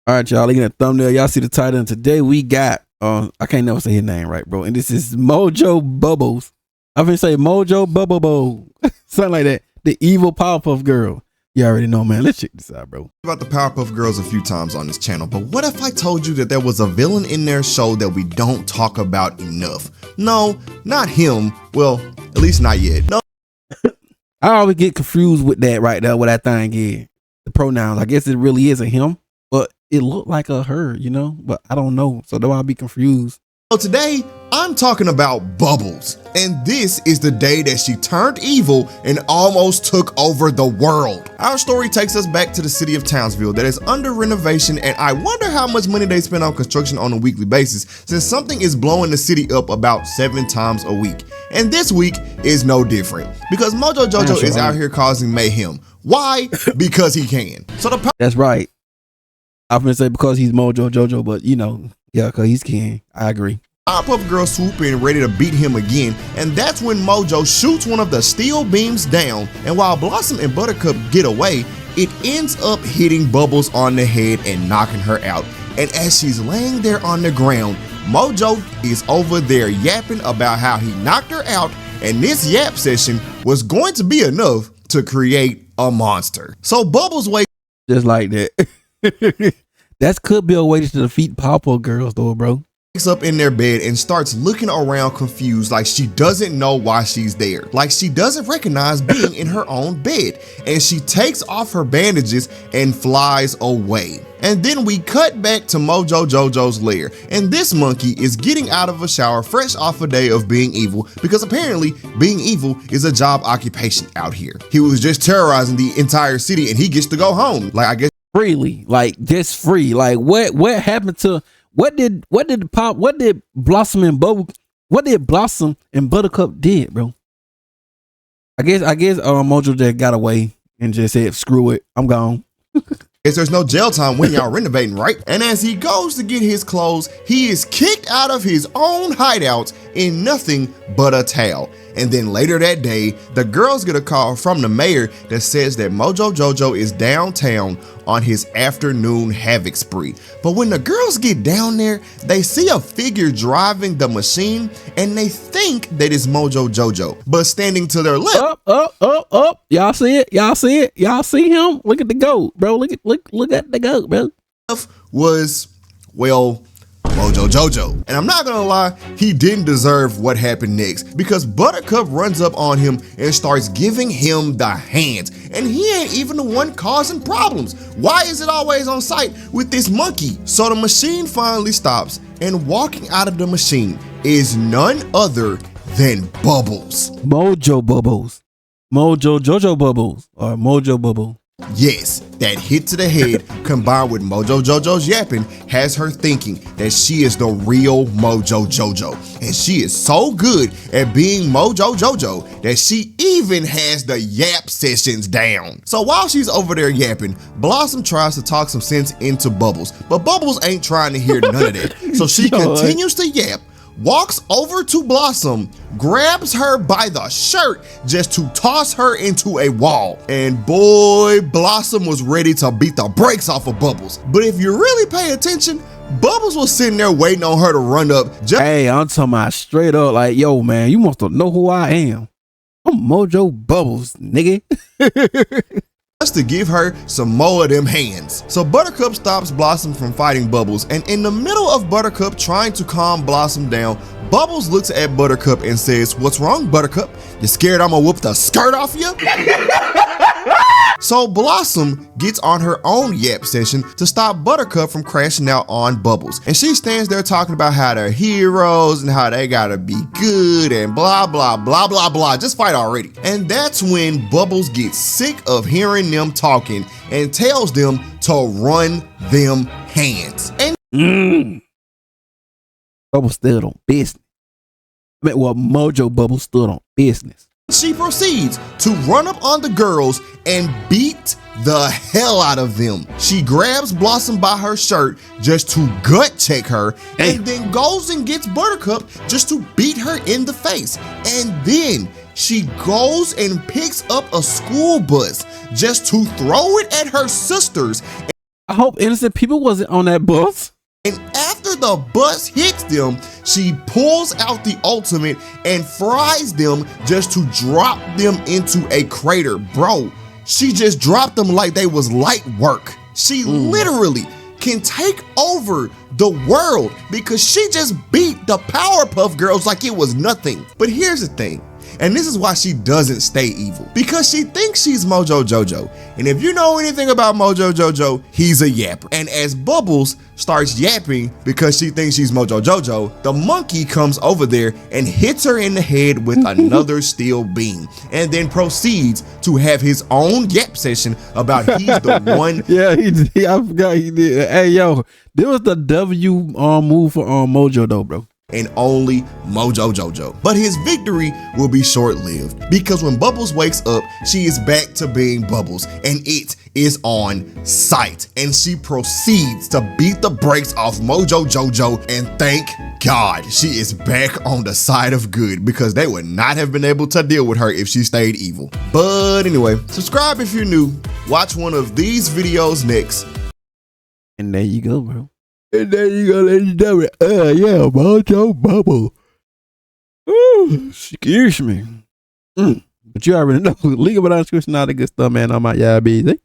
All right, y'all. Looking at the thumbnail, y'all see the title. And today we got, I can't never say his name right, bro. And this is Mojo Bubbles. I'm gonna say Mojo Bubble, something like that. The evil Powerpuff Girl. You already know, man. Let's check this out, bro. About the Powerpuff Girls a few times on this channel, but what if I told you that there was a villain in their show that we don't talk about enough? No, not him. Well, at least not yet. No. I always get confused with that right there, what that thing is. The pronouns. I guess it really is a him, but it looked like a her, you know? But I don't know. So don't I be confused. So today, I'm talking about Bubbles. And this is the day that she turned evil and almost took over the world. Our story takes us back to the city of Townsville that is under renovation, and I wonder how much money they spend on construction on a weekly basis, since something is blowing the city up about 7 times a week. And this week is no different, because Mojo Jojo is out here causing mayhem. Why? Because he can. So that's right. I'm gonna say because he's Mojo Jojo, but you know, yeah, because he's can. I agree. Powerpuff Girl swoop in ready to beat him again, and that's when Mojo shoots one of the steel beams down, and while Blossom and Buttercup get away, it ends up hitting Bubbles on the head and knocking her out. And as she's laying there on the ground, Mojo is over there yapping about how he knocked her out, and this yap session was going to be enough to create a monster. So Bubbles wakes just like that. That could be a way to defeat Powerpuff Girls though, bro. Up in their bed and starts looking around confused, like she doesn't know why she's there, like she doesn't recognize being in her own bed, and she takes off her bandages and flies away. And then we cut back to Mojo Jojo's lair, and this monkey is getting out of a shower fresh off a day of being evil, because apparently being evil is a job occupation out here. He was just terrorizing the entire city and he gets to go home, like I guess freely, like just free. Like what happened to what did Blossom and Buttercup did, bro? I guess Mojo just got away and just said, screw it, I'm gone. There's no jail time when y'all renovating, right? And as he goes to get his clothes, he is kicked out of his own hideout in nothing but a towel. And then later that day, the girls get a call from the mayor that says that Mojo Jojo is downtown on his afternoon havoc spree. But when the girls get down there, they see a figure driving the machine and they think that it's Mojo Jojo. But standing to their left, up. Y'all see it? Y'all see it? Y'all see him? Look at the goat, bro. Look at the goat, bro. Was, well, Mojo Jojo. And I'm not gonna lie, he didn't deserve what happened next, because Buttercup runs up on him and starts giving him the hands, and he ain't even the one causing problems. Why is it always on site with this monkey? So the machine finally stops, and walking out of the machine is none other than Bubbles. Mojo Bubbles. Mojo Jojo Bubbles, or Mojo Bubble. Yes, that hit to the head combined with Mojo Jojo's yapping has her thinking that she is the real Mojo Jojo. And she is so good at being Mojo Jojo that she even has the yap sessions down. So while she's over there yapping, Blossom tries to talk some sense into Bubbles, but Bubbles ain't trying to hear none of that. So she continues to yap, walks over to Blossom, grabs her by the shirt just to toss her into a wall. And boy, Blossom was ready to beat the brakes off of Bubbles. But if you really pay attention, Bubbles was sitting there waiting on her to run up. Hey, I'm talking about straight up like, yo, man, you must know who I am. I'm Mojo Bubbles, nigga. Just to give her some more of them hands. So Buttercup stops Blossom from fighting Bubbles, and in the middle of Buttercup trying to calm Blossom down, Bubbles looks at Buttercup and says, "What's wrong, Buttercup? You scared I'm gonna whoop the skirt off you?" So Blossom gets on her own yap session to stop Buttercup from crashing out on Bubbles. And she stands there talking about how they're heroes and how they gotta be good and blah, blah, blah, blah, blah. Just fight already. And that's when Bubbles gets sick of hearing them talking and tells them to run them hands. And Bubbles stood on business. I mean, well, Mojo Bubbles stood on business. She proceeds to run up on the girls and beat the hell out of them. She grabs Blossom by her shirt just to gut check her, and then goes and gets Buttercup just to beat her in the face. And then she goes and picks up a school bus just to throw it at her sisters. I hope innocent people wasn't on that bus. And after the bus hits them, she pulls out the ultimate and fries them just to drop them into a crater. Bro, she just dropped them like they was light work. She literally can take over the world because she just beat the Powerpuff Girls like it was nothing. But here's the thing, and this is why she doesn't stay evil, because she thinks she's Mojo Jojo. And if you know anything about Mojo Jojo, he's a yapper. And as Bubbles starts yapping because she thinks she's Mojo Jojo, the monkey comes over there and hits her in the head with another steel beam, and then proceeds to have his own yap session about he's the one. Yeah, I forgot he did. Hey, yo, this was the W move for Mojo though, bro. And only Mojo Jojo. But his victory will be short-lived, because when Bubbles wakes up, she is back to being Bubbles, and it is on sight. And she proceeds to beat the brakes off Mojo Jojo, and thank God she is back on the side of good, because they would not have been able to deal with her if she stayed evil. But anyway, subscribe if you're new. Watch one of these videos next. And there you go, bro. And then you go, legendary. Yeah, Mojo Bubble. Ooh, excuse me. But you already know. Legal without description, all the good stuff, man. I'm out, y'all busy.